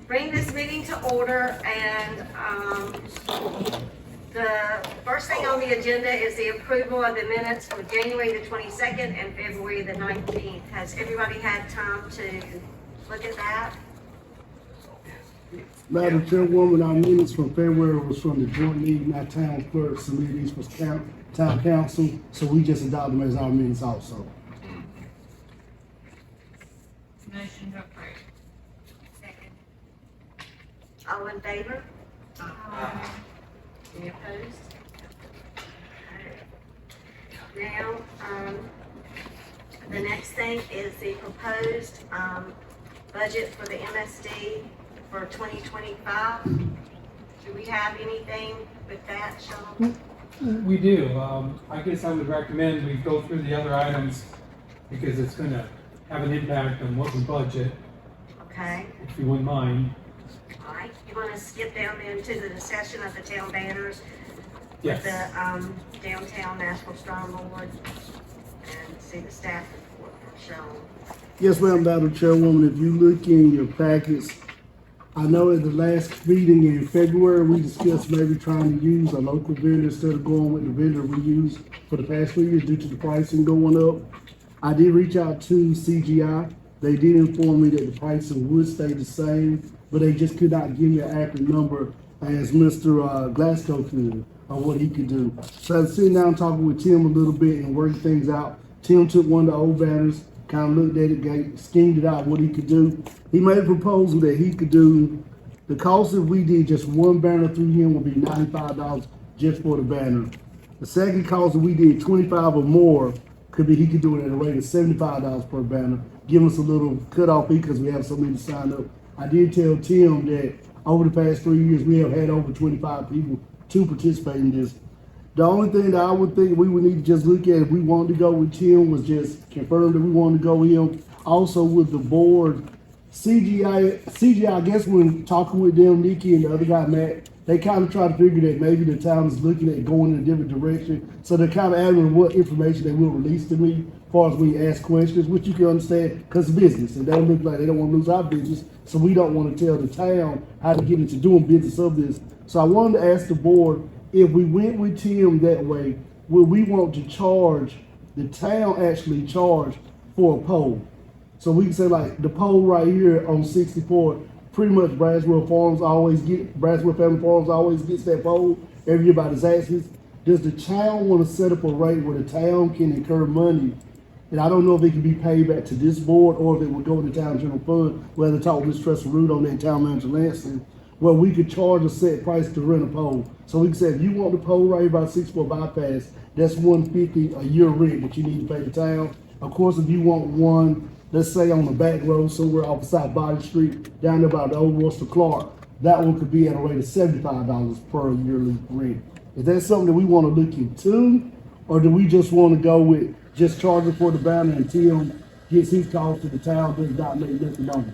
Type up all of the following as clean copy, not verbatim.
bring this meeting to order, and the first thing on the agenda is the approval of the minutes for January the 22nd and February the 19th. Has everybody had time to look at that? Madam Chairwoman, our minutes from February was from the joint meeting, our town clerk submitted these for town council, so we just adopted them as our minutes also. Motion to approve. Second. All in favor? Any opposed? Now, the next thing is the proposed, budget for the MSD for 2025. Do we have anything with that, Sean? We do. I guess I would recommend we go through the other items because it's gonna have an impact on what we budget, Okay, if you wouldn't mind. all right. You want to skip down into the discussion of the town banners? Yes. The, downtown Nashville Strong Board, and see the staff report from Sean. Yes, ma'am, Madam Chairwoman, if you look in your packets, I know at the last meeting in February, we discussed maybe trying to use a local vendor instead of going with the vendor we used for the past 3 years due to the pricing going up. I did reach out to CGI. They did inform me that the pricing would stay the same, but they just could not give me an accurate number as Mr. Glasgow could, on what he could do. So I was sitting down talking with Tim a little bit and working things out. Tim took one of the old banners, kind of looked at it, schemed it out what he could do. He made a proposal that he could do, the cost if we did just one banner through him would be $95 just for the banner. The second cost if we did 25 or more, could be he could do it at a rate of $75 per banner, give us a little cutoff fee because we have so many to sign up. I did tell Tim that over the past 3 years, we have had over 25 people to participate in this. The only thing that I would think we would need to just look at if we wanted to go with Tim was just confirm that we wanted to go with him. Also with the board, CGI, I guess when talking with them, Nikki and the other guy, Matt, they kind of try to figure that maybe the town is looking at going in a different direction. So they're kind of adding what information they will release to me as far as we ask questions, which you can understand because it's business. And they don't look like they don't want to lose our business. So we don't want to tell the town how to get into doing business of this. So I wanted to ask the board, if we went with Tim that way, would we want to charge, the town actually charge for a pole? So we can say like the pole right here on 64, pretty much Braswell Family Farms always gets that pole every year by disasters. Does the town want to set up a rate where the town can incur money? And I don't know if it can be paid back to this board or if it would go to the town general fund. We'll have to talk with Ms. Tressa Root on that and town manager Lansing. Well, we could charge a set price to rent a pole. So we can say, if you want the pole right here by 64 bypass, that's $150 a year rent that you need to pay the town. Of course, if you want one, let's say on the back road somewhere off South Body Street, down there by the old Worcester Clark, that one could be at a rate of $75 per yearly rent. Is that something that we want to look into? Or do we just want to go with just charging for the banner until gets his cost to the town, does not make nothing money?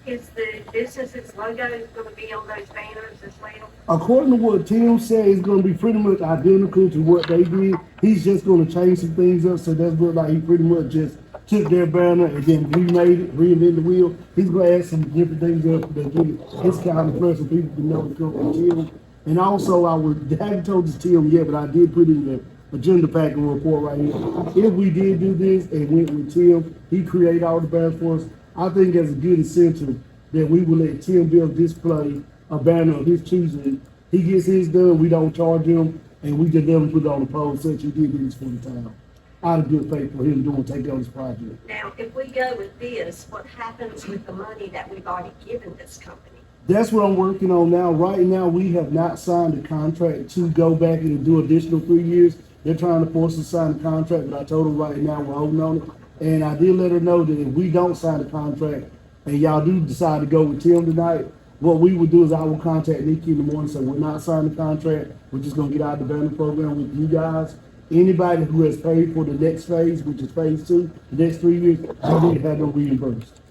Is the business's logo going to be on those banners as well? According to what Tim said, it's going to be pretty much identical to what they did. He's just going to change some things up, so that's what like he pretty much just took their banner and then remade it, reinvented the wheel. He's going to add some different things up that give his kind of press so people can know the company Tim. And also, I haven't told this to Tim yet, but I did put in the agenda packet report right here. If we did do this and went with Tim, he created all the banners for us. I think that's a good incentive that we will let Tim Bill display a banner of his choosing. He gets his done, we don't charge him, and we just let him put it on the pole since he did this for the town. Out of good faith for him taking on this project. Now, if we go with this, what happens with the money that we've already given this company? That's what I'm working on now. Right now, we have not signed a contract to go back and do additional 3 years. They're trying to force us to sign a contract, but I told them right now we're holding on it. And I did let her know that if we don't sign the contract and y'all do decide to go with Tim tonight, what we would do is I will contact Nikki in the morning and say, we're not signing the contract. We're just going to get out of the banner program with you guys. Anybody who has paid for the next phase, which is phase 2, the next 3 years, you need to have them reimbursed.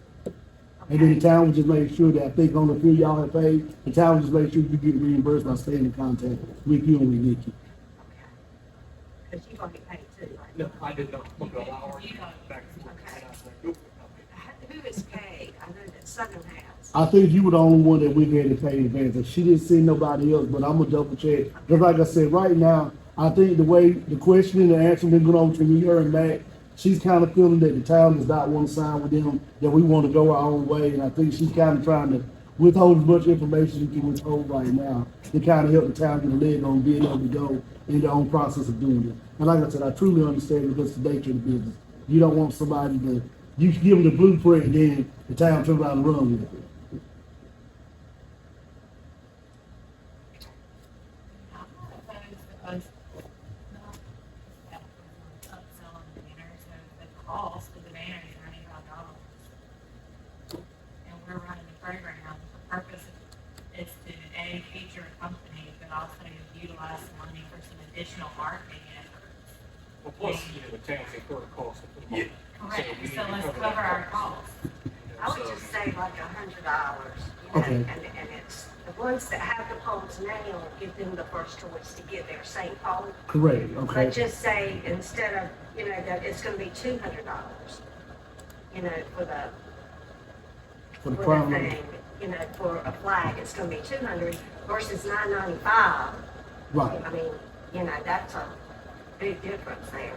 And then the town would just make sure that I think on the few y'all have paid, the town would just make sure you get reimbursed by staying in contact with you and with Nikki. Because you've already paid too, right? No, I did not book an hour back. Who is paid? I know that Southern has. I think you were the only one that we had to pay in advance. If she didn't see nobody else, but I'm gonna double check. Cause like I said, right now, I think the way the questioning and answering been going on between her and Matt, she's kind of feeling that the town does not want to sign with them, that we want to go our own way. And I think she's kind of trying to withhold as much information as she can withhold right now to kind of help the town get a leg on being able to go in their own process of doing it. And like I said, I truly understand because it's the nature of the business. You don't want somebody to, you can give them the blueprint and then the town turns around and run with it. I'm not opposed to us not upselling the banner, so the cost of the banner is $95. And we're running the program, the purpose is to A, feature a company, but also utilize the money for some additional marketing efforts. Well, plus, the town's incurring costs to put them on. Correct, we need so to let's cover cover that our cost. costs. I would just say like $100, Okay. and it's, the ones that have the poles now, give them the first choice to get their same pole. Correct, okay. But just say, instead of, that it's gonna be $200, for the, For the for the prime, thing, for a flag, it's gonna be 200 versus $9.95. right. I mean, that's a big difference there,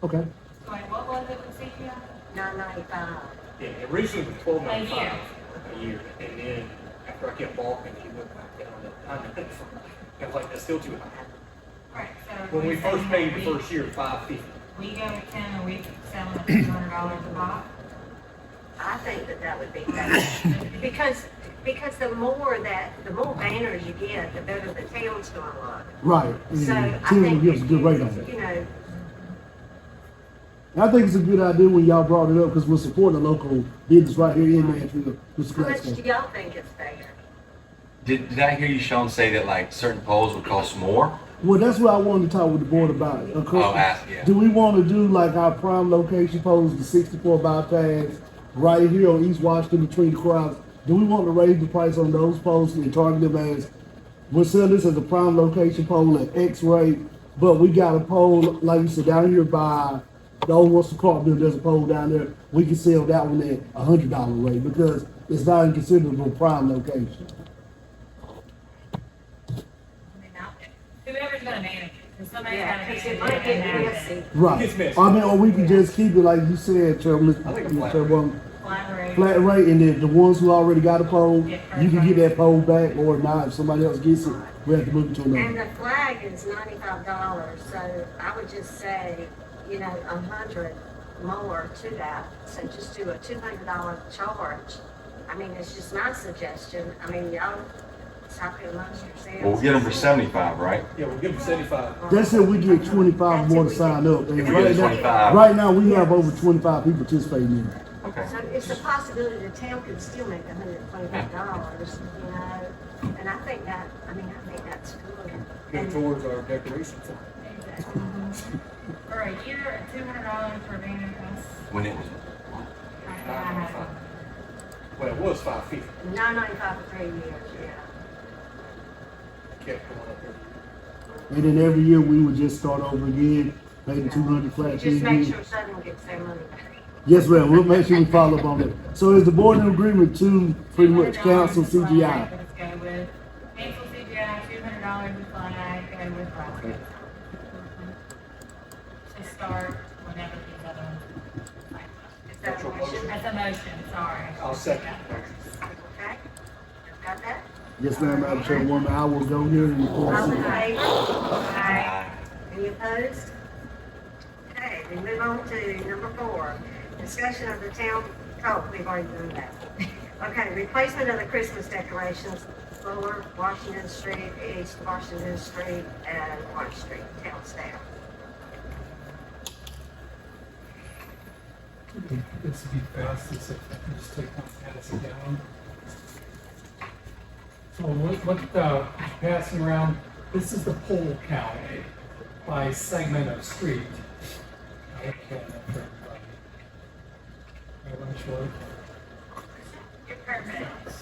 Okay. Wait, what was it with CPI? $9.95. Yeah, originally it was $12.95 A year. a year, and then after I kept balking, he went back down to $9.95. I was like, that's still too high. Right, so. When we we're first saying paid that the first year, $5.50. We go with 10 a week, selling at $200 a pop. I think that would be better, because the more banners you get, the better the town's gonna look. Right. So And I Tim think gives a if good you, rate on it. know, I think it's a good idea when y'all brought it up because we're supporting a local business right here in Nashville, Mr. how much do Glasgow. y'all think it's fair? Did I hear you, Sean, say that like certain poles would cost more? Well, that's what I wanted to talk with the board about. Yeah. Do we want to do like our prime location poles, the 64 bypass, right here on East Washington between the crowds? Do we want to raise the price on those poles and target them as, we're selling this as a prime location pole at X rate, but we got a pole, like you said, down here by the old Russell Clark building, there's a pole down there. We can sell that one at $100 rate because it's not even considered a prime location. Whoever's gonna manage it, because somebody's gotta Yeah, manage because it. it might get and messy. Right. It's messy. I mean, or we can just keep it like you said, Chairman, I think a flat Chairwoman, Flat rate. flat rate, and then the ones who already got a pole, you can get that pole back, or not, if somebody else gets it, we have to move it to And another. the flag is $95, so I would just say, 100 more to that. So just do a $200 charge. I mean, it's just my suggestion. I mean, y'all talk it amongst yourselves. Well, we'll get them for 75, right? Yeah, we'll give them 75. That's if we get 25 more to sign up. And If we right get now, 25. right now, we have over 25 people participating in it. Okay. So it's a possibility the town could still make $125, and I think that's good. Go And towards our decoration fund. Exactly. For a year, $200 for banner costs. When it was, $9.95. Well, it was $5.50. $9.95 for 3 years, yeah. Kept going up there. And then every year, we would just start over again, pay the 200 flat fee Just make again. sure Southern gets their money back. Yes, ma'am, we'll make sure we follow up on that. So is the board in agreement to pretty much cancel $200 CGI? flag, Let's go with cancel CGI, $200 with flag, go with flag. To start whenever these other ones. Is that a motion? That's a motion, sorry. I'll second. Okay? Got that? Yes, ma'am, Madam Chairwoman, I will go here and report. All in CGI. favor? Aye. Any opposed? Okay, we move on to number 4. Discussion of the town, we've already done that. Okay, replacement of the Christmas decorations, Lower Washington Street, East Washington Street, and White Street, town staff. This would be fastest if I can just take one fantasy down. So what passing around, this is the pole count by segment of street. Okay, for everybody. Everyone sure? You're perfect.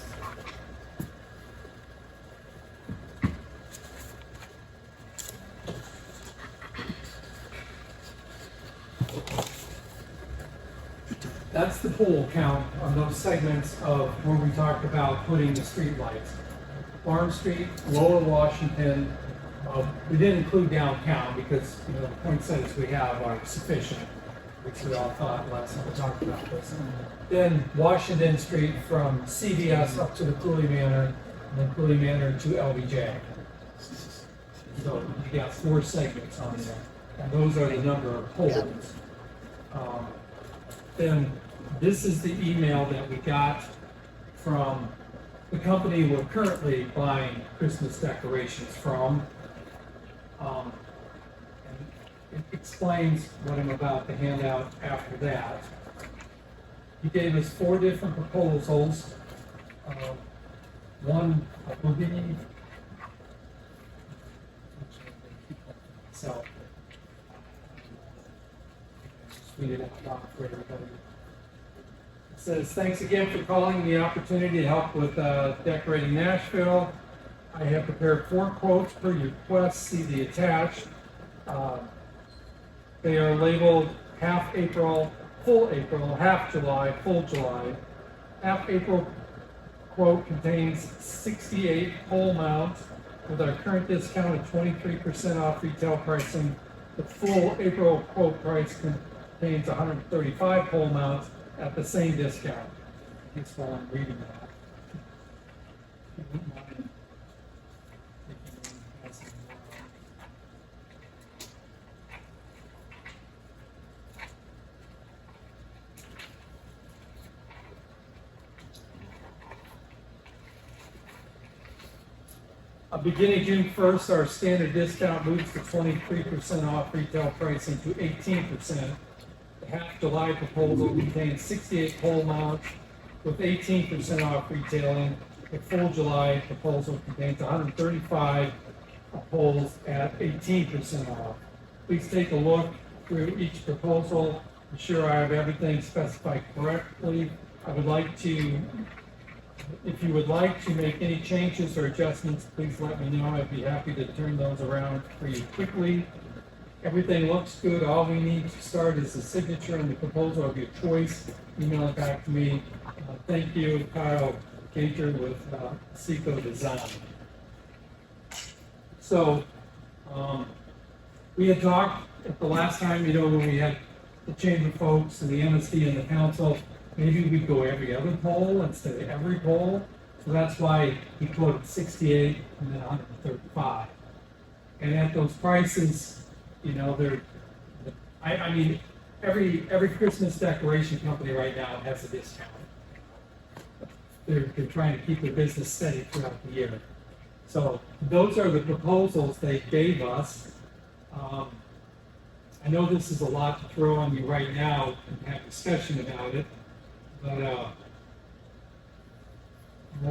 That's the pole count on those segments of where we talked about putting the street lights. Farm Street, Lower Washington, we didn't include downtown because, you know, the poinsettias we have are sufficient, which we all thought last time we talked about this. Then Washington Street from CVS up to the Cooley Manor, and then Cooley Manor to LBJ. So you got 4 segments on there, and those are the number of poles. Then this is the email that we got from the company we're currently buying Christmas decorations from. And it explains what I'm about to hand out after that. He gave us 4 different proposals. One, I believe, so, just read it out loud for everybody. It says, thanks again for calling the opportunity to help with decorating Nashville. I have prepared 4 quotes per request. See the attached. They are labeled half April, full April, half July, full July. Half April quote contains 68 pole mounts with our current discount of 23% off retail pricing. The full April quote price contains 135 pole mounts at the same discount. That's why I'm reading that. If you wouldn't mind taking a passing around. Beginning June 1st, our standard discount moves to 23% off retail pricing to 18%. The half July proposal contains 68 pole mounts with 18% off retailing. The full July proposal contains 135 poles at 18% off. Please take a look through each proposal, ensure I have everything specified correctly. I would like to, if you would like to make any changes or adjustments, please let me know. I'd be happy to turn those around for you quickly. Everything looks good. All we need to start is a signature on the proposal of your choice. Email it back to me. Thank you, Kyle Gager with Seco Design. So, we had talked at the last time, you know, when we had the chamber folks and the MSD and the council, maybe we'd go every other pole instead of every pole. So that's why he quoted 68 and then 135. And at those prices, you know, I mean, every Christmas decoration company right now has a discount. They're trying to keep their business steady throughout the year. So those are the proposals they gave us. I know this is a lot to throw on you right now and have discussion about it, but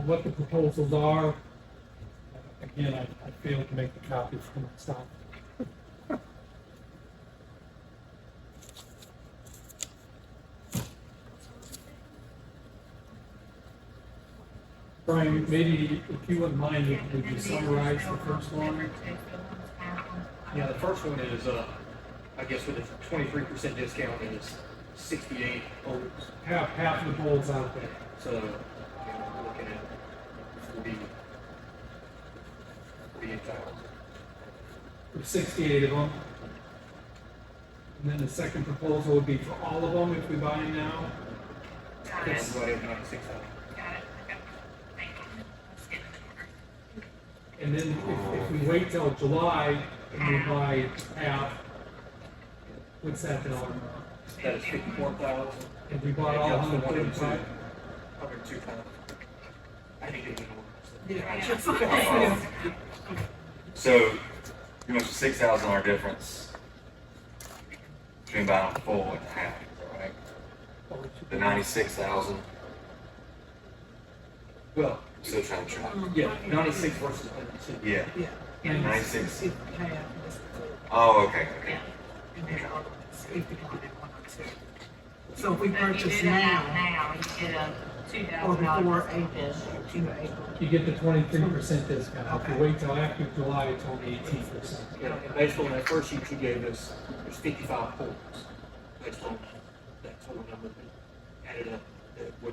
what the proposals are, again, I failed to make the copy for myself. Brian, maybe if you wouldn't mind, would you summarize the first one? Yeah, the first one is, I guess with a 23% discount is 68 poles. Half the poles out there. So, you know, we're looking at 48,000. There's 68 of them. And then the second proposal would be for all of them if we buy them now. Got And it. what if 96,000? Got it. Okay. Thank you. Let's get in order. And then if we wait till July and we buy half, what's that dollar amount? That is 54,000. If we bought all Yeah, so 135? 102,000. I think it Yeah. So, you mentioned 6,000 dollar difference between buying a full and a half, right? The 96,000, Well, still trying to track. yeah, 96 versus 102. Yeah, Yeah. 96. Oh, okay, okay. So if we But if you purchase did it now, now, you get a or $2,000 before discount. April, to April. You get the 23% discount. If you wait till after July, it's only 18%. Yeah, and based on that first sheet you gave us, there's 55 poles. Based on that total number.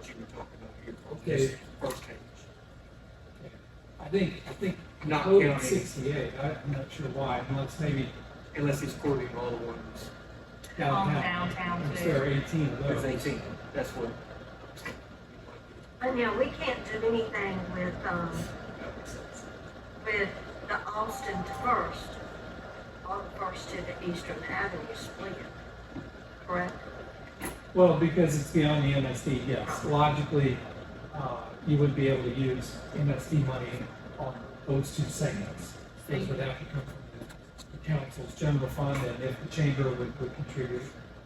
you were talking about here on Okay. this first page. I think Not quoted counting. 68, I'm not sure why, unless maybe Unless he's quoting all the ones, downtown. downtown, Because too. there are 18 of there's those. 18, that's what. But now, we can't do anything with the Austin to First, or the First to the Eastern Avenue split, correct? Well, because it's beyond the MSD, yes. Logically, you would be able to use MSD money on those two segments. Those would have to come from the council's general fund, and if the chamber would contribute,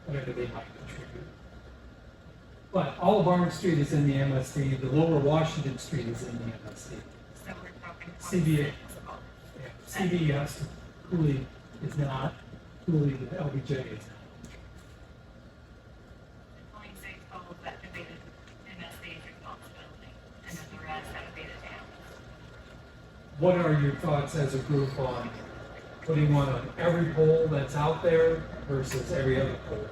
whatever they might contribute. But all of Orange Street is in the MSD, the lower Washington Street is in the MSD. So we're talking CBA. 26. CVS, Cooley is not, Cooley, the LBJ is not. 26 poles, that could be the MSD's responsibility, and then the rest, that would be the town. What are your thoughts as a group on putting one on every pole that's out there versus every other pole?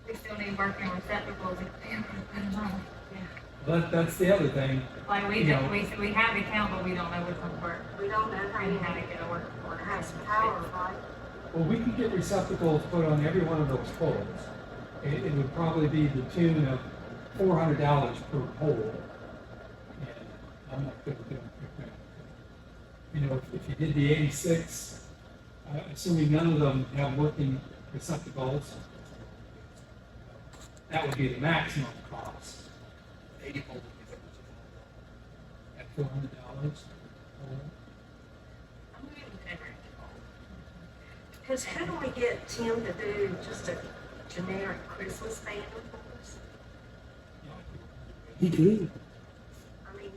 We still need working receptacles if we ever put them on. That's the other thing. Like, we, You know. we have the count, but we don't know which ones work. We don't know how We you how to get a work order. has power, right? Well, we could get receptacles put on every one of those poles. It would probably be the tune of $400 per pole. And I'm not good at doing quick math. You know, if you did the 86, assuming none of them have working receptacles, that would be the maximum cost 80 poles. at $400. I'm good with every pole. Because couldn't we get Tim to do just a generic Christmas banner for us? He could. I mean,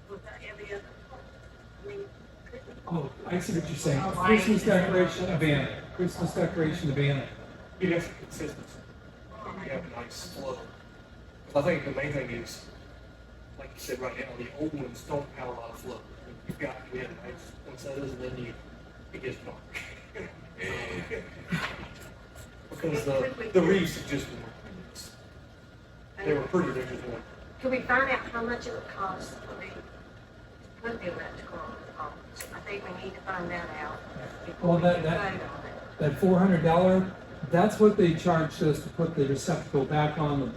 with every other, I mean, couldn't Oh, I see what you're saying. Oh, Christmas lights. decoration, a banner. Christmas decoration, a banner. You have some consistency. You have a nice flow. I think the main thing is, like you said right now, the old ones don't have a lot of flow. You've got, we have nice poinsettias and then it gets dark. Because the wreaths are just one. They were pretty, they're just one. Could we find out how much it would cost for the, put the electrical on the poles? I think we need to find that out before Well, we that- can that- vote on it. That $400, that's what they charged us to put the receptacle back on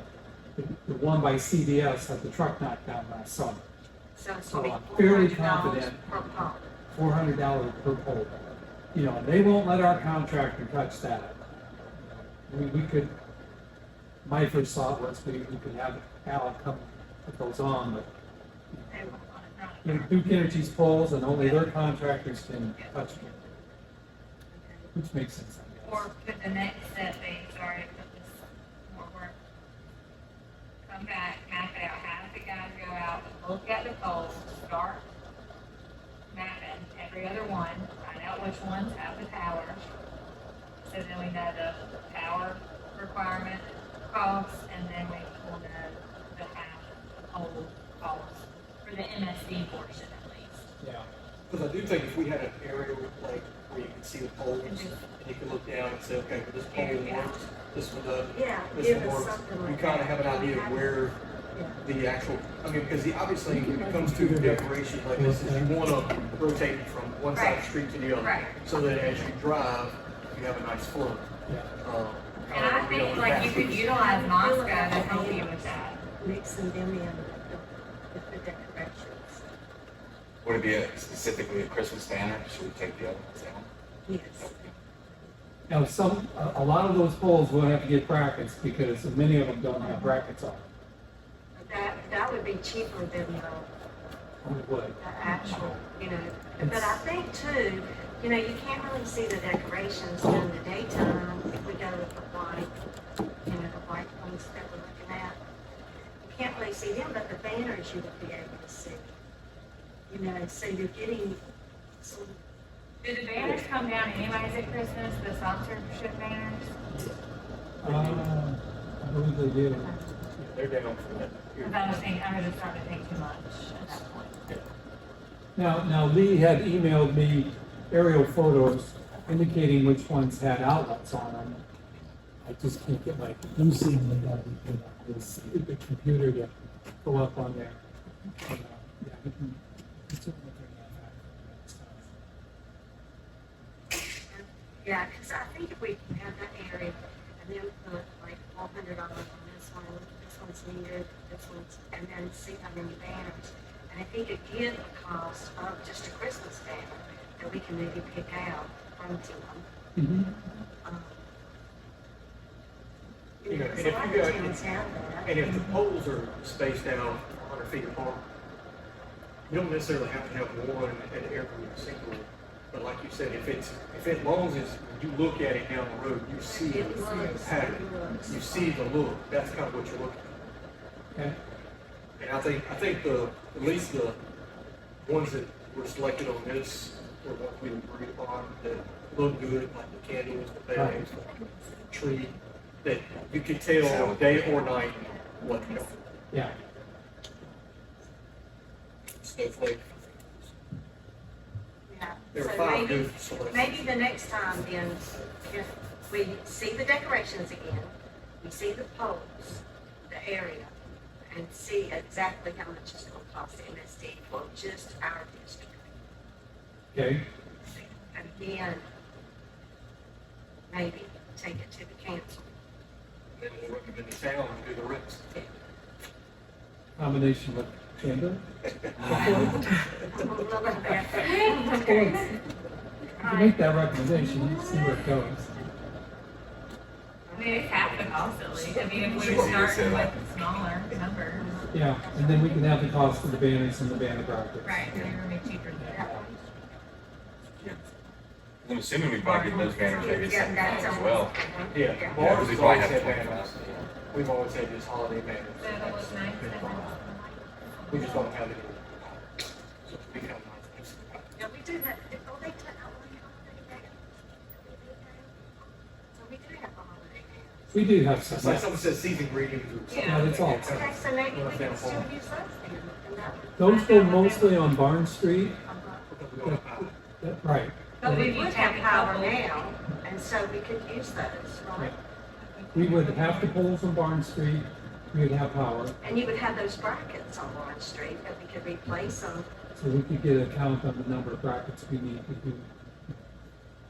the one by CVS that the truck knocked down last summer. So it's So gonna I'm be fairly $400 confident. per pole. $400 per pole. You know, they won't let our contractor touch that. We could, my first thought was we could have Al come put those on, but They won't want it done. you know, Duke Energy's poles and only their contractors can touch them, which makes sense, I guess. Or could the next step be, sorry to put this more work, come back, map it out, have the guys go out, look at the poles, start mapping every other one, find out which ones have the power. So then we know the power requirement costs, and then we will know the half pole costs for the MSD portion at least. Yeah. Because I do think if we had an aerial, like, where you could see the poles, and you could look down and say, okay, well, this pole works, this one doesn't, Yeah, this give one us works. something We like kind that. of have an idea of where the actual, I mean, because obviously when it comes to decorations like this, is you want to rotate it from one side of the Right. street to the other. Right. So that as you drive, you have a nice flow. Yeah. And I think like you could utilize Moscow to help you with that. Mixing them in with the decorations. Would it be specifically a Christmas banner? Should we take the other ones down? Yes. Now, a lot of those poles will have to get brackets because many of them don't have brackets on them. That would be cheaper than Would. the actual, you know. But I think too, you know, you can't really see the decorations during the daytime if we go with the white, you know, the white ones that we're looking at. You can't really see them, but the banners you would be able to see. You know, so you're getting some, Do the banners come down anyways at Christmas, the sponsorship banners? I believe they do. They're down for that. Because I was just starting to think too much at that point. Now Lee had emailed me aerial photos indicating which ones had outlets on them. I just can't get my, Let me see. this stupid computer to go up on there. And, yeah, we can certainly bring that back for next time. Yeah, because I think if we have that area and then put like $400 on this one's needed, this one's, and then see how many banners. And if he could get a cost of just a Christmas banner that we can maybe pick out from Tim. Mhm. um, You know, there's and a if lot you of got, towns have that. and if the poles are spaced out 100 feet apart, you don't necessarily have to have one at every single, but like you said, if as long as you look at it down the road, you see It the looks, pattern, it looks. you see the look, that's kind of what you're looking at. Okay, And I think at least the ones that were selected on this were ones we agreed upon that look good, like the candles, the bags, the tree, that you could tell day or night what, yeah. snowflake. Yeah, There are so 5 maybe, good selections. maybe the next time then, if we see the decorations again, we see the poles, the area, and see exactly how much it's gonna cost MSD for just our district. Okay, And then, maybe take it to the council. Then we'll recommend the town and do the rest. combination with chamber. Okay. You make that recommendation, see where it goes. I mean, it's half the cost at least. I mean, if we Sure. were starting with smaller numbers. Yeah, and then we can have the cost of the banners and the banner brackets. Right, they're gonna be cheaper than that. I'm assuming we probably get those banners maybe at the same time as well. Yeah, Yeah, because bars we has probably always have had 25. banners. We've always had just holiday banners. So that was nice. We just don't have it. So we have nice. Yeah, we do that, oh, they took out one holiday banner. So we do have a holiday banner. We do have It's like some. someone says season greetings or something. Yeah, that's all. Okay, so maybe we can still use those then. and that would- Those go mostly on Barn Street. Because we don't have power. Right. But We we would have power now, and so we could use those, right? We would have the poles on Barn Street, we would have power, And you would have those brackets on Orange Street that we could replace them. so we could get a count on the number of brackets we need to do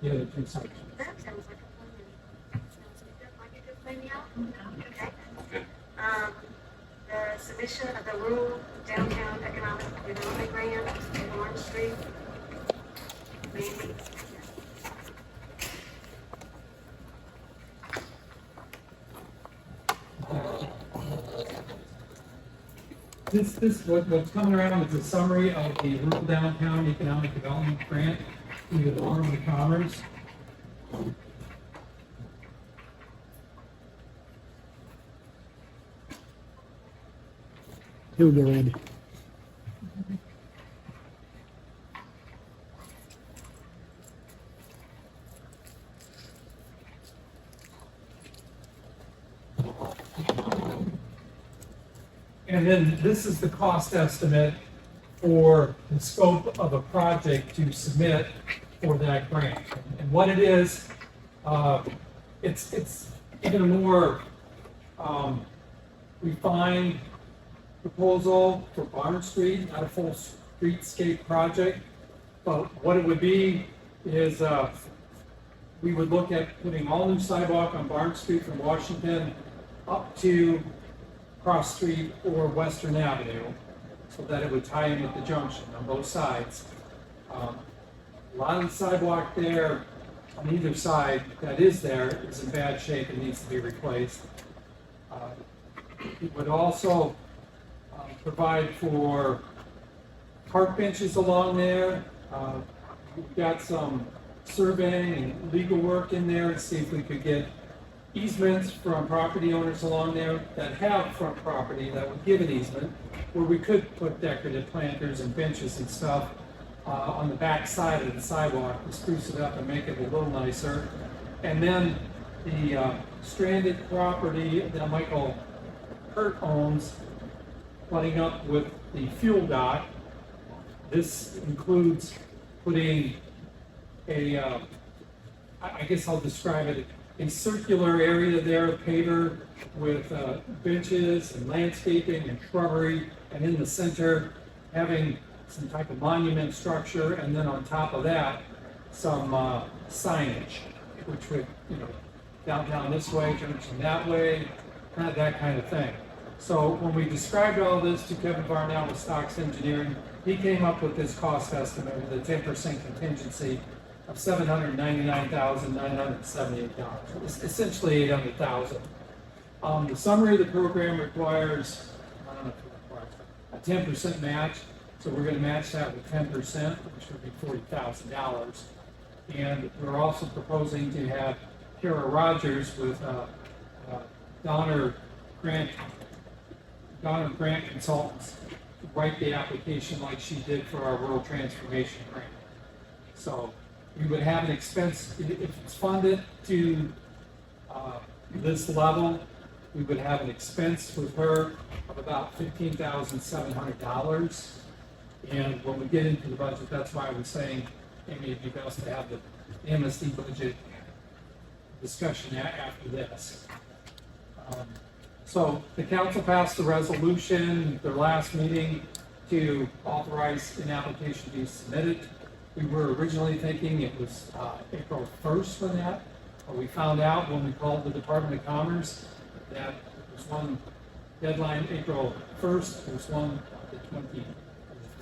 the other two sections. That sounds like a plan. Sounds like a good plan, y'all? Okay. Good. The submission of the rural downtown economic development grant in Orange Street. Mandy? What's coming around is a summary of the rural downtown economic development grant through the Department of Commerce. Here we go, Randy. And then this is the cost estimate for the scope of a project to submit for that grant. And what it is, it's even a more refined proposal for Barn Street, not a full streetscape project. But what it would be is, we would look at putting all new sidewalk on Barn Street from Washington up to Cross Street or Western Avenue, so that it would tie in with the junction on both sides. A lot of the sidewalk there on either side that is there is in bad shape and needs to be replaced. It would also provide for park benches along there. We've got some surveying and legal work in there to see if we could get easements from property owners along there that have front property that would give an easement, where we could put decorative planters and benches and stuff on the back side of the sidewalk to spruce it up and make it a little nicer. And then the stranded property that Michael Hurt owns, butting up with the fuel dock. This includes putting a I guess I'll describe it, a circular area there, paver with benches and landscaping and shrubbery, and in the center, having some type of monument structure, and then on top of that, some signage, which would, downtown this way, junction that way, kind of that kind of thing. So when we described all this to Kevin Varnell with Stocks Engineering, he came up with this cost estimate with a 10% contingency of $799,978. It's essentially $800,000. The summary of the program requires, I don't know if it requires, a 10% match. So we're going to match that with 10%, which would be $40,000. And we're also proposing to have Kara Rogers with Donner Grant Consultants write the application like she did for our Rural Transformation Grant. So we would have an expense, if it's funded to this level, we would have an expense with her of about $15,700. And when we get into the budget, that's why I was saying, maybe it'd be best to have the MSD budget discussion after this. So the council passed the resolution at their last meeting to authorize an application to be submitted. We were originally thinking it was April 1st for that, but we found out when we called the Department of Commerce that there was one deadline April 1st, there's one the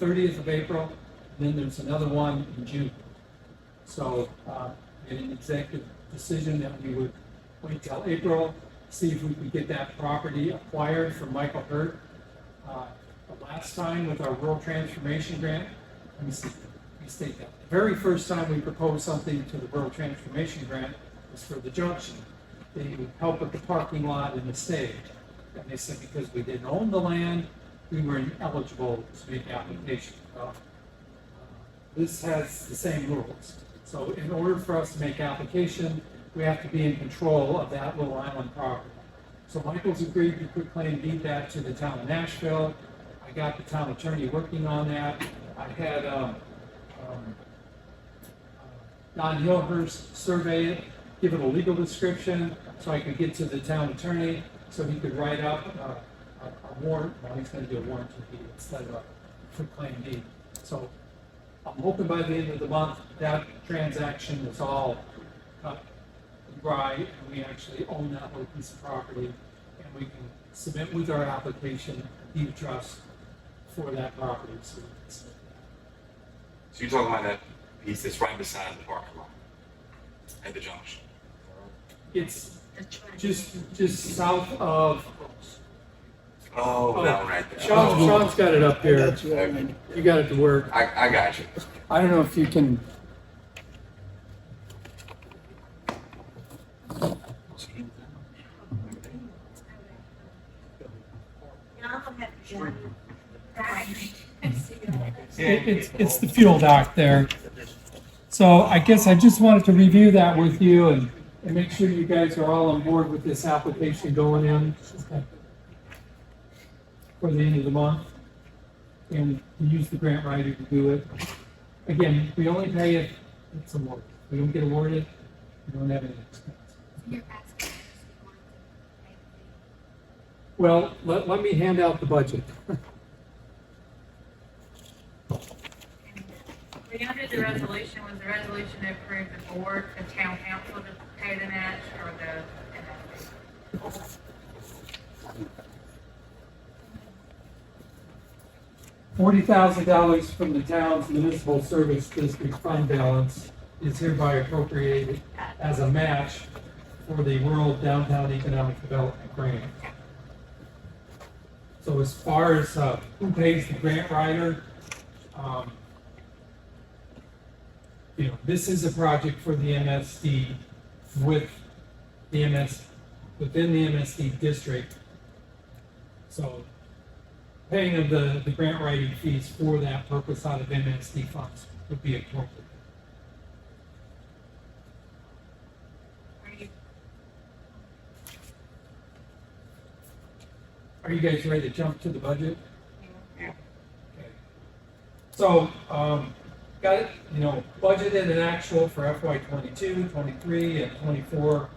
30th of April, and then there's another one in June. So made an executive decision that we would wait till April, see if we could get that property acquired from Michael Hurt. The last time with our Rural Transformation Grant, let me state that. The very first time we proposed something to the Rural Transformation Grant was for the junction. They would help with the parking lot and the stage. And they said because we didn't own the land, we were ineligible to make application. This has the same rules. So in order for us to make application, we have to be in control of that little island property. So Michael's agreed to quitclaim deed that to the town of Nashville. I got the town attorney working on that. I had Don Hillhurst survey it, give it a legal description, so I could get to the town attorney, so he could write up a warrant. Well, he's going to do a warranty deed instead of a quitclaim deed. So I'm hoping by the end of the month that transaction is all cut and dry, and we actually own that little piece of property, and we can submit with our application deed of trust for that property. So you're talking about that piece that's right beside the parking lot at the junction? it's just south of. Oh, that one right there. Sean's got it up here. Okay. You got it to work. I got you. I don't know if you can. It's the fuel dock there. So I guess I just wanted to review that with you and make sure you guys are all on board with this application going in for the end of the month. And use the grant writer to do it. Again, we only pay if it's awarded. We don't get awarded, we don't have any expense. You're asking us if you want to pay the Well, let me hand out the budget. fee. Under the resolution, was the resolution to approve the board, the town council to pay the match, or the MSD? $40,000 from the town's municipal service district fund balance is hereby appropriated as a match for the Rural Downtown Economic Development Grant. So as far as who pays the grant writer, this is a project for the MSD with the within the MSD district. So paying of the grant writing fees for that purpose out of MSD funds would be appropriate. Are you guys ready to jump to the budget? Yeah. Okay. So, got it, budgeted and actual for FY 22, 23, and 24,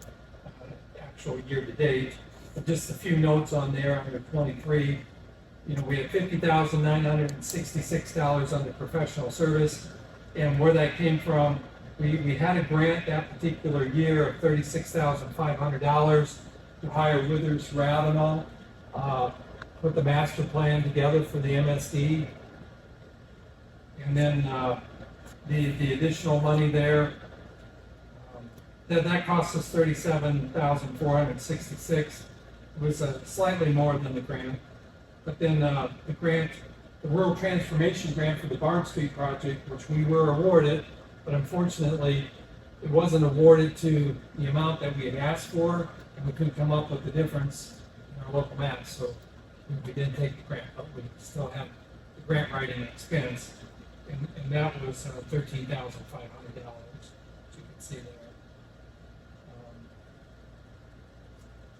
actual year to date. But just a few notes on there under 23. We had $50,966 under professional service, and where that came from, we had a grant that particular year of $36,500 to hire Withers Ravenel, put the master plan together for the MSD, and then the additional money there, that cost us $37,466. It was slightly more than the grant. But then the rural transformation grant for the Barn Street project, which we were awarded, but unfortunately, it wasn't awarded to the amount that we had asked for, and we couldn't come up with the difference in our local match, so we didn't take the grant, but we still have the grant writing expense, and that was $13,500, as you can see there.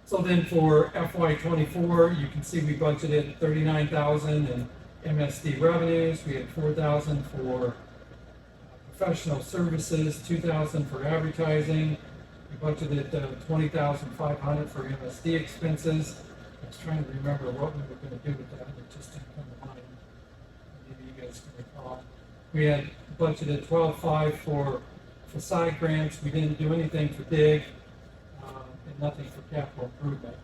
So then for FY 24, you can see we budgeted $39,000 in MSD revenues. We had $4,000 for professional services, $2,000 for advertising. We budgeted $20,500 for MSD expenses. I was trying to remember what we were going to do with that. It just didn't come to mind. Maybe you guys can recall. We had budgeted $12,500 for side grants. We didn't do anything for DIG. Nothing for capital improvement.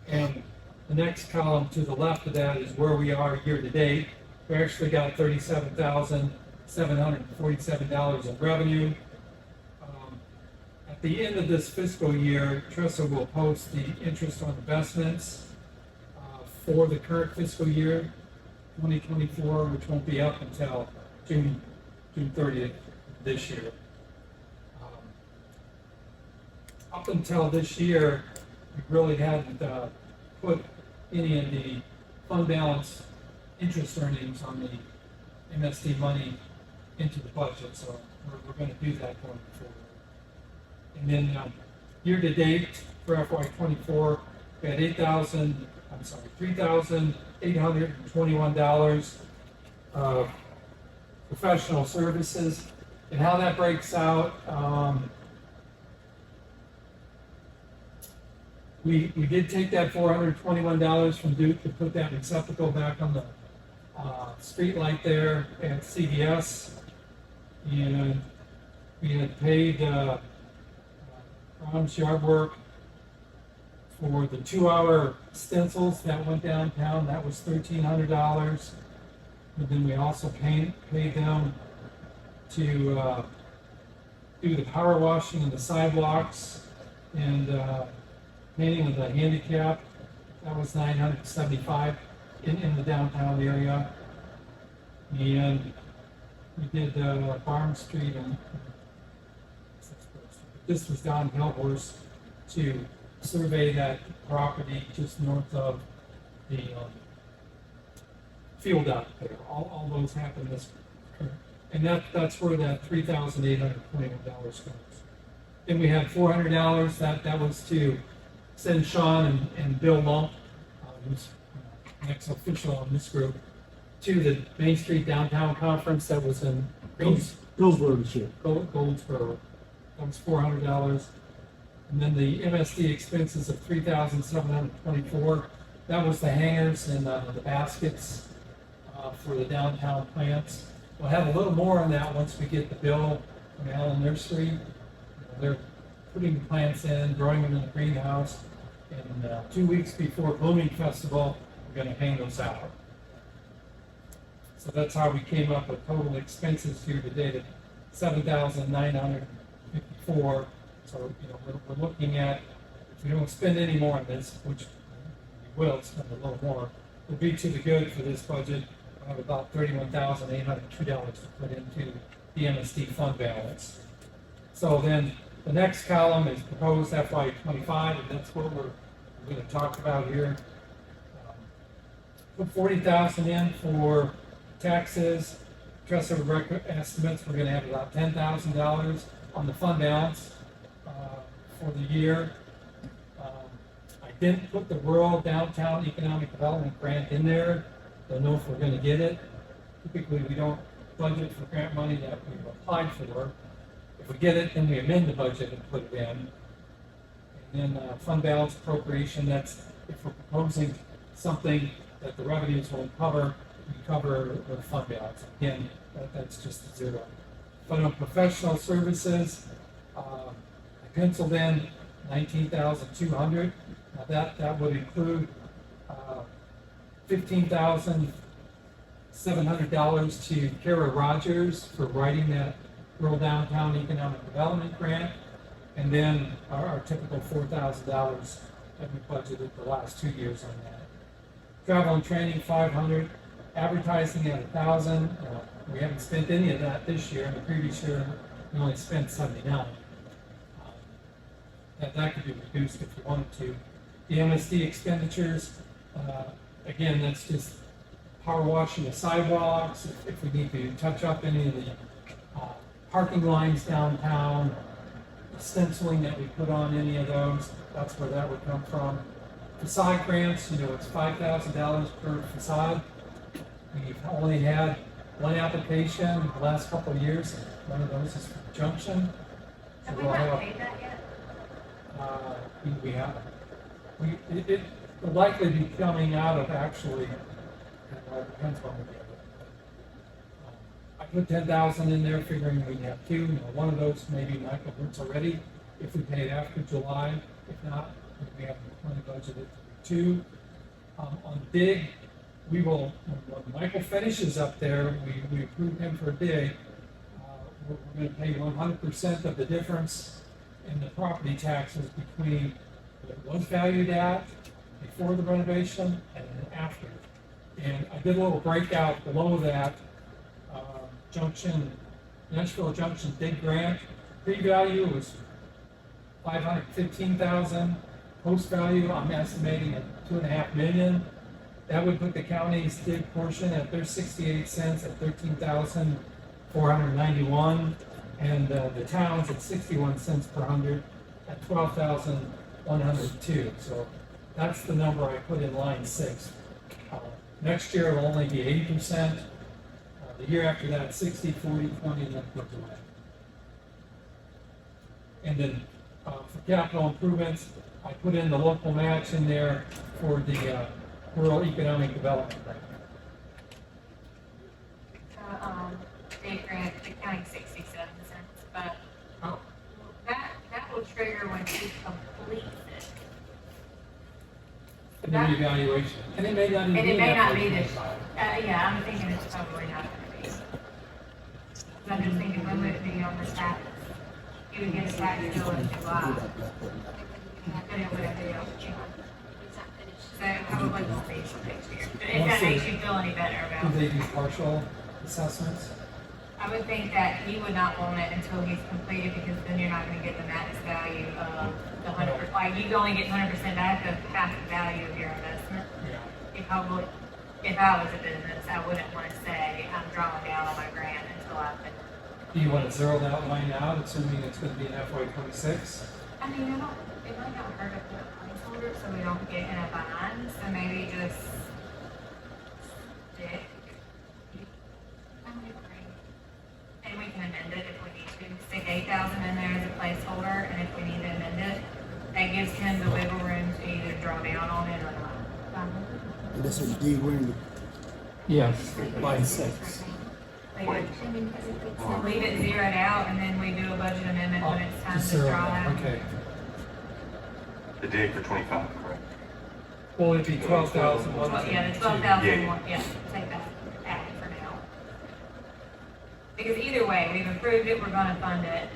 And the next column to the left of that is where we are year to date. We actually got $37,747 in revenue. At the end of this fiscal year, Tressa will post the interest on investments for the current fiscal year, 2024, which won't be up until June 30th this year. Up until this year, we really hadn't put any of the fund balance interest earnings on the MSD money into the budget, so we're going to do that going forward. And then year to date for FY 24, we had $3,821 professional services, and how that breaks out. We did take that $421 from Duke to put that receptacle back on the street light there at CVS, and we had paid Ron's Yard Work for the 2-hour stencils that went downtown. That was $1,300, and then we also paid them to do the power washing of the sidewalks and painting of the handicap. That was $975 in the downtown area. And we did Barn Street, and this was Don Hillhorse to survey that property just north of the field out there. All those happened this year. And that's where that $3,821 goes. Then we had $400, that was to send Sean and Bill Lump, who's next official on this group, to the Main Street Downtown Conference that was in Goldsboro this year. Goldsboro. That was $400. And then the MSD expenses of $3,724. That was the hangers and the baskets for the downtown plants. We'll have a little more on that once we get the bill from Allen Nursery. They're putting the plants in, growing them in the greenhouse, and 2 weeks before Blooming Festival, we're going to hang those out. So that's how we came up with total expenses here today at $7,954. So we're looking at, if we don't spend any more on this, which we will spend a little more, we'll be to the good for this budget. We'll have about $31,802 to put into the MSD fund balance. So then the next column is proposed FY 25, and that's what we're going to talk about here. Put $40,000 in for taxes. Trust estimates, we're going to have about $10,000 on the fund balance for the year. I didn't put the Rural Downtown Economic Development Grant in there. Don't know if we're going to get it. Typically, we don't budget for grant money that we've applied for. If we get it, then we amend the budget and put it in. And then fund balance appropriation, that's if we're proposing something that the revenues won't cover, we cover the fund balance. Again, that's just zero. But on professional services, I penciled in 19,200. Now that would include $15,700 to Kara Rogers for writing that Rural Downtown Economic Development Grant, and then our typical $4,000 that we budgeted the last 2 years on that. Travel and training, 500. Advertising at 1,000. We haven't spent any of that this year. In the previous year, we only spent 79. That could be reduced if you wanted to. The MSD expenditures, again, that's just power washing the sidewalks. If we need to touch up any of the parking lines downtown, the stenciling that we put on any of those, that's where that would come from. Facade grants, it's $5,000 per facade. We've only had one application the last couple of years. One of those is for Junction. Have we not paid that yet? We haven't. It will likely be coming out of actually, depends on the day. I put 10,000 in there, figuring we'd have two. One of those maybe Michael Brooks already. If we pay it after July, if not, we have plenty budgeted for two. On dig, we will, when Michael finishes up there, we approve him for a dig. We're going to pay 100% of the difference in the property taxes between what it was valued at before the renovation and then after. And I did a little breakout below that. Nashville Junction dig grant, pre-value was $515,000. Post value, I'm estimating at $2.5 million. That would put the county's dig portion at their 68 cents at $13,491, and the town's at 61 cents per hundred at $12,102. So that's the number I put in line 6. Next year it'll only be 80%. The year after that, 60, 40, 20, and then it goes away. And then for capital improvements, I put in the local match in there for the Rural Economic Development Grant. State grant, the county 67 cents, but that will trigger when he completes it. And then evaluation. And it may not even And be it may that not way. be this, yeah, I'm thinking it's probably not gonna be. I'm just thinking, when would it be on the tax? You would get a tax bill in July. And it would be on June. So probably won't be till next year. But if that makes you feel any better Do about they it. do partial assessments? I would think that he would not want it until he's completed, because then you're not gonna get the max value of the 100%. Like, you only get 100% back of half the value of your investment. Yeah. If I was a business, I wouldn't want to say I'm drawing down on my grant until I've been. Do you want to zero that line out, assuming it's going to be an FY26? I mean, it might not hurt to put a placeholder so we don't get in a bind. So maybe just stick. And we can amend it if we need to. Stick 8,000 in there as a placeholder, and if we need to amend it, that gives him the wiggle room to either draw down on it or not. And that's what D we're Yes, line 6. Leave it zeroed out, and then we do a budget amendment when it's time Just to zero draw that, out. okay. The dig for 25, correct? Well, it'd be 12,000. Well, yeah, the 12,000 one, yeah, take that out for now. Because either way, we've approved it, we're gonna fund it.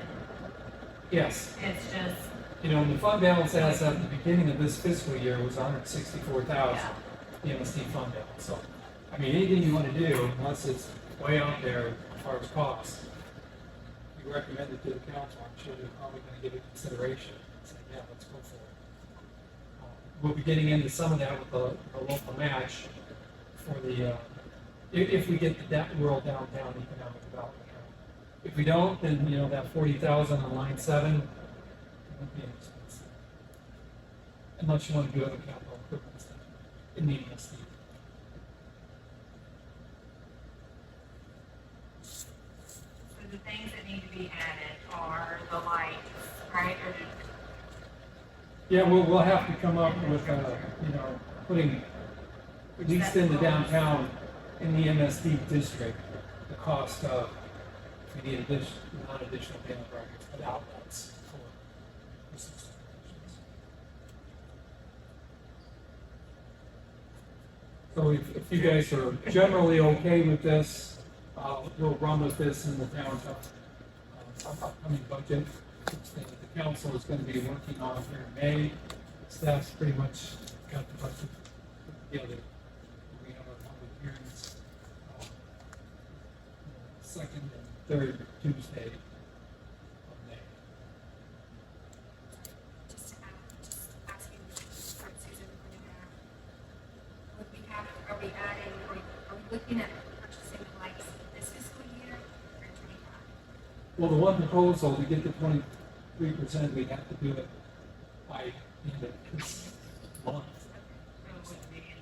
Yes. It's just, And the fund balance as at the beginning of this fiscal year was 164,000, the MSD fund balance. So, I mean, anything you want to do, unless it's way out there as far as costs, you recommend it to the council, I'm sure they're probably going to give it consideration. Say, yeah, let's go for it. We'll be getting into some of that with the local match for the, if we get the Rural Downtown Economic Development. If we don't, then, that 40,000 on line 7, won't be expensive. Unless you want to do other capital improvements in the MSD. be added are the lights, right? Or Yeah, we'll have to come up with, putting, at least in the downtown, in the MSD district, the cost of, we need not additional panel brackets, but outlets for Christmas decorations. So if you guys are generally okay with this, we'll run with this in the town's upcoming budget, which the council is going to be working on here in May. Staff's pretty much got the budget put together. We have our public hearings second and third Tuesday of May. Just asking for Susan, would we have, are we adding, are we looking at purchasing lights this fiscal year or 25? Well, the one proposal, to get to 23%, we have to do it by the end of this month. so it would be in the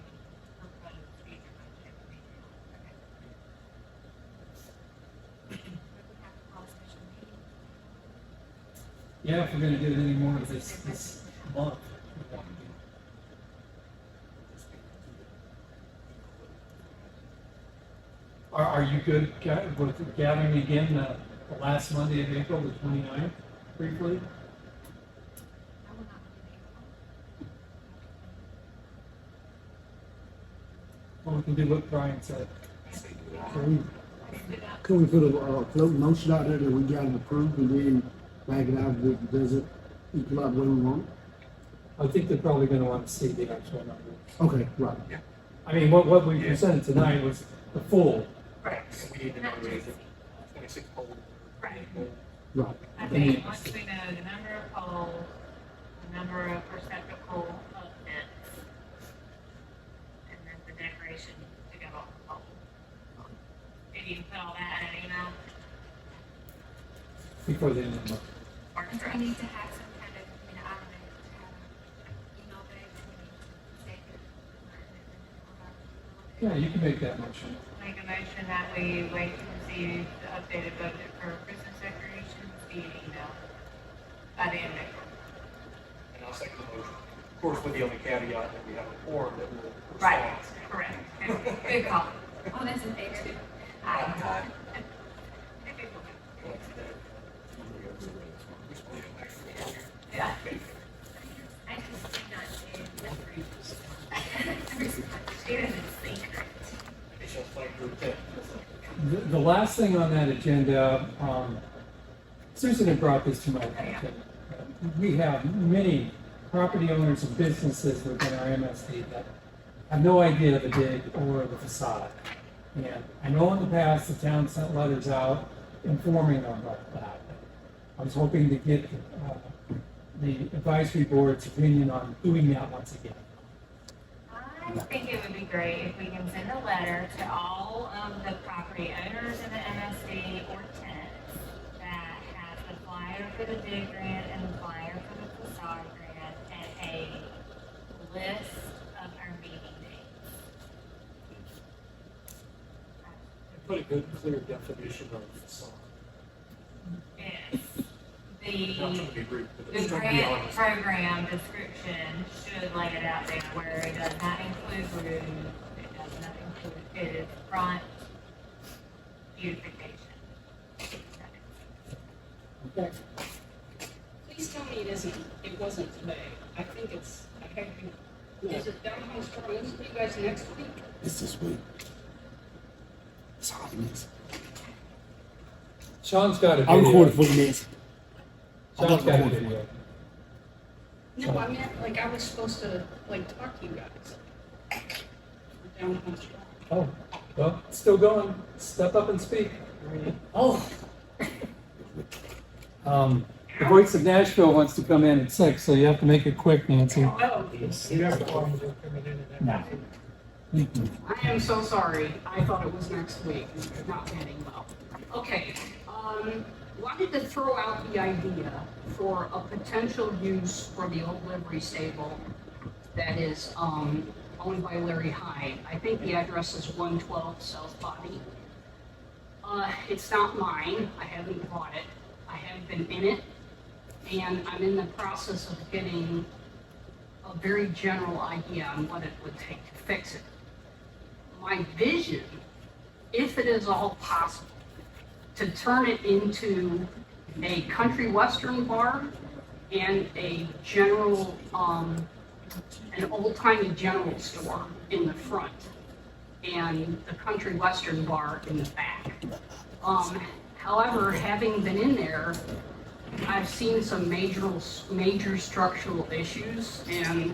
proposed future budget. Would we have to call a special meeting? Yeah, if we're gonna do it any more of this month. we have to do it. Are you good with gathering again the last Monday of April, the 29th, briefly? I will not be able. Or we can do what Brian said. Can we put a float motion out there that we got it approved and then back it out if it doesn't equal out the way we want? I think they're probably gonna want to see the actual numbers. Okay, right. I mean, what we presented tonight was the full. Right. And we need to know is it 26 poles. Right. Right. I think once we know the number of poles, the number of receptacle hookups, and then the decoration to go on the pole. If you can put all that in an email, Before the end of the month. or And do we need to have some kind of, I don't know, to have an email bag that we need to say that? Yeah, you can make that motion. make a motion that we wait to receive the updated budget for Christmas decorations via email by the end of April. And I'll second the motion. Of course, with the only caveat that we have a form that will respond. Right, correct. Good call. All those in favor? Aye. Yeah. I just did not Student is secret. It's just like group 10. The last thing on that agenda, Susan had brought this to my attention. We have many property owners and businesses within our MSD that have no idea of the dig or the facade. And I know in the past, the town sent letters out informing them about that. I was hoping to get the advisory board's opinion on doing that once again. I think it would be great if we can send a letter to all of the property owners in the MSD or tenants that has the flyer for the dig grant and the flyer for the facade grant and a list of our meeting dates. Put a good, clear definition of facade. Yes. Not trying to be rude, but The it's trying to be grant honest. program description should lay it out there where it does not include roof, it does not include, it is front beautification. Okay. Please tell me it wasn't today. I think it's, is it downtown Charlotte? You guys next week? It's this week. It's hot in this. Sean's got a I recorded video. for the minutes. Sean's got a video. No, I meant, like, I was supposed to, like, talk to you guys. Downtown Charlotte. Oh, well, it's still going. Step up and speak. Oh. The voice of Nashville wants to come in at 6, so you have to make it quick, Nancy. Oh, No. I am so sorry. I thought it was next week. Not getting well. Okay, wanted to throw out the idea for a potential use for the old livery stable that is, owned by Larry Hyde. I think the address is 112 South Body. It's not mine. I haven't bought it. been in it, and I'm in the process of getting a very general idea on what it would take to fix it. My vision, if it is all possible, to turn it into a country western bar and a general, an old-timey general store in the front and the country western bar in the back. However, having been in there, I've seen some major structural issues, and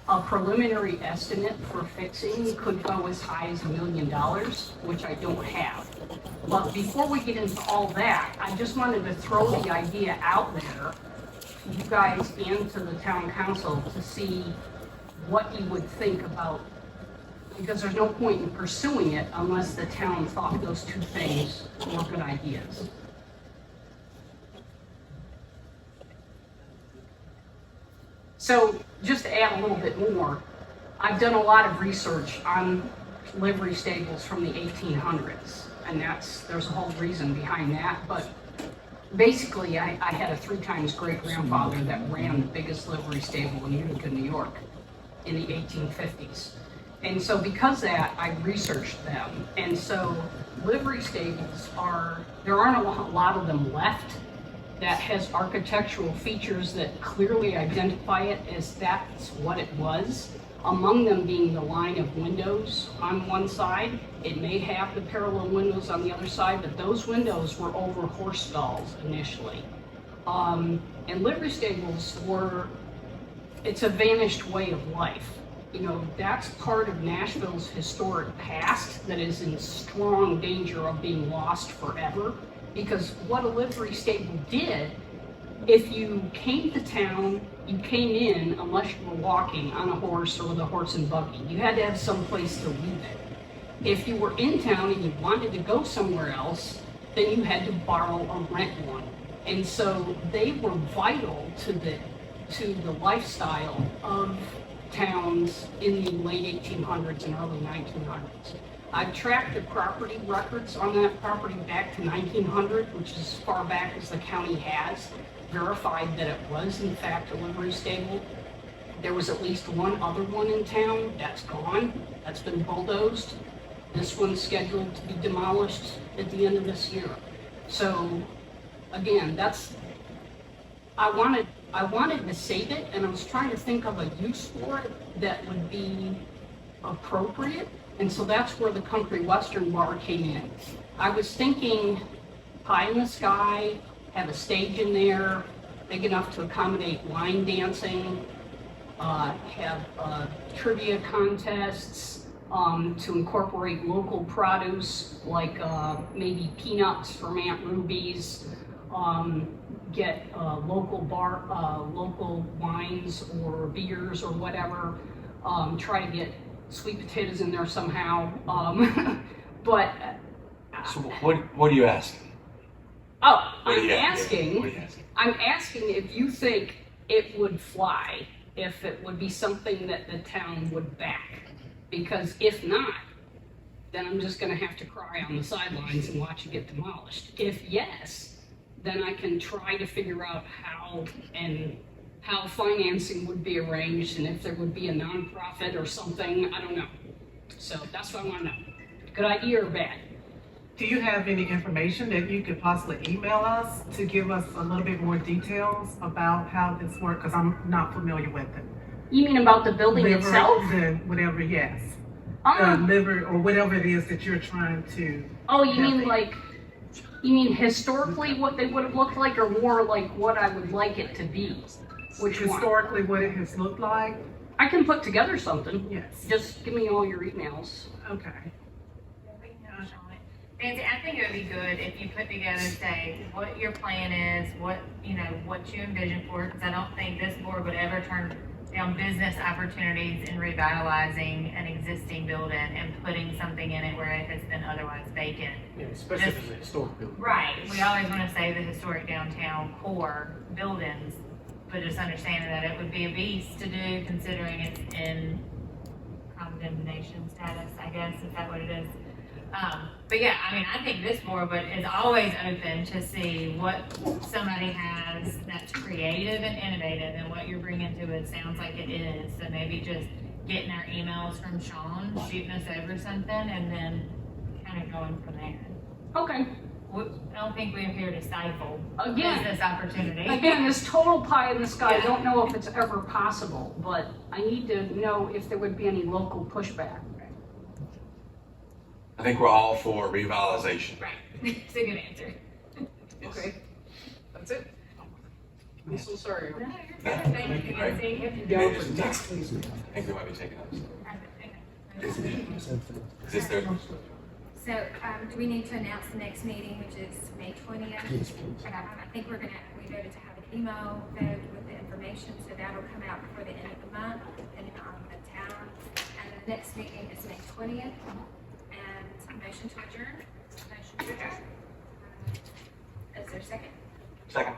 a preliminary estimate for fixing could go as high as $1 million, which I don't have. But before we get into all that, I just wanted to throw the idea out there to you guys and to the town council to see what you would think about, because there's no point in pursuing it unless the town thought those two things were good ideas. So just to add a little bit more, I've done a lot of research on livery stables from the 1800s, and there's a whole reason behind that, but basically I had a 3 times great-grandfather that ran the biggest livery stable in Utica, New York in the 1850s. And so because of that, I researched them, and so livery stables there aren't a lot of them left that has architectural features that clearly identify it as that's what it was. Among them being the line of windows on one side. It may have the parallel windows on the other side, but those windows were over horse stalls initially. And livery stables it's a vanished way of life. You know, that's part of Nashville's historic past that is in strong danger of being lost forever. Because what a livery stable did, if you came to town, you came in unless you were walking on a horse or with a horse and buggy. You had to have some place to leave it. If you were in town and you wanted to go somewhere else, then you had to borrow or rent one. And so they were vital to the lifestyle of towns in the late 1800s and early 1900s. I've tracked the property records on that property back to 1900, which is as far back as the county has verified that it was in fact a livery stable. There was at least one other one in town that's gone, that's been bulldozed. This one's scheduled to be demolished at the end of this year. So again, I wanted to save it, and I was trying to think of a use for it that would be appropriate. And so that's where the country western bar came in. I was thinking pie in the sky, have a stage in there, big enough to accommodate line dancing, have trivia contests to incorporate local produce like maybe peanuts from Aunt Ruby's, get local wines or beers or whatever, try to get sweet potatoes in there somehow, but... So what are you asking? Oh, What are I'm you asking asking? if you think it would fly, if it would be something that the town would back. Because if not, then I'm just gonna have to cry on the sidelines and watch it get demolished. If yes, then I can try to figure out how financing would be arranged and if there would be a nonprofit or something, I don't know. So that's what I want to know. Good idea or bad? Do you have any information that you could possibly email us to give us a little bit more details about how this works? Because I'm not familiar with it. You mean about the building itself? Whatever, yes. Um, Liver or whatever it is that you're trying to. Oh, you mean historically what they would have looked like, or more like what I would like it to be? Which one? Historically, what it has looked like? I can put together something. Yes. Just give me all your emails. Okay. Nancy, I think it would be good if you put together, say, what your plan is, what you envision for it, because I don't think this board would ever turn down business opportunities in revitalizing an existing building and putting something in it where it has been otherwise vacant. Yeah, especially if it's a historic building. Right, we always want to say the historic downtown core buildings, but just understanding that it would be a beast to do considering it's in condemnation status, I guess, is that what it is? But yeah, I mean, I think this board is always open to see what somebody has that's creative and innovative, and what you're bringing to it sounds like it is. So maybe just getting our emails from Sean, shooting us over something, and then kind of going from there. Okay, I don't think we're here to stifle Again. business opportunity. again, this total pie in the sky, I don't know if it's ever possible, but I need to know if there would be any local pushback. I think we're all for revitalization. Right, it's a good answer. Okay, that's it. I'm so sorry. No, you're good. Thank you. Right. See you. Go Maybe for some next time. week. I think we might be taking up. Okay. Is this their? So, do we need to announce the next meeting, which is May 20th? Yes, please. Okay, I think we voted to have an email vote with the information, so that'll come out before the end of the month, depending on the town. And the next meeting is May 20th, and motion to adjourn? Motion to adjourn. Is there a second? Second.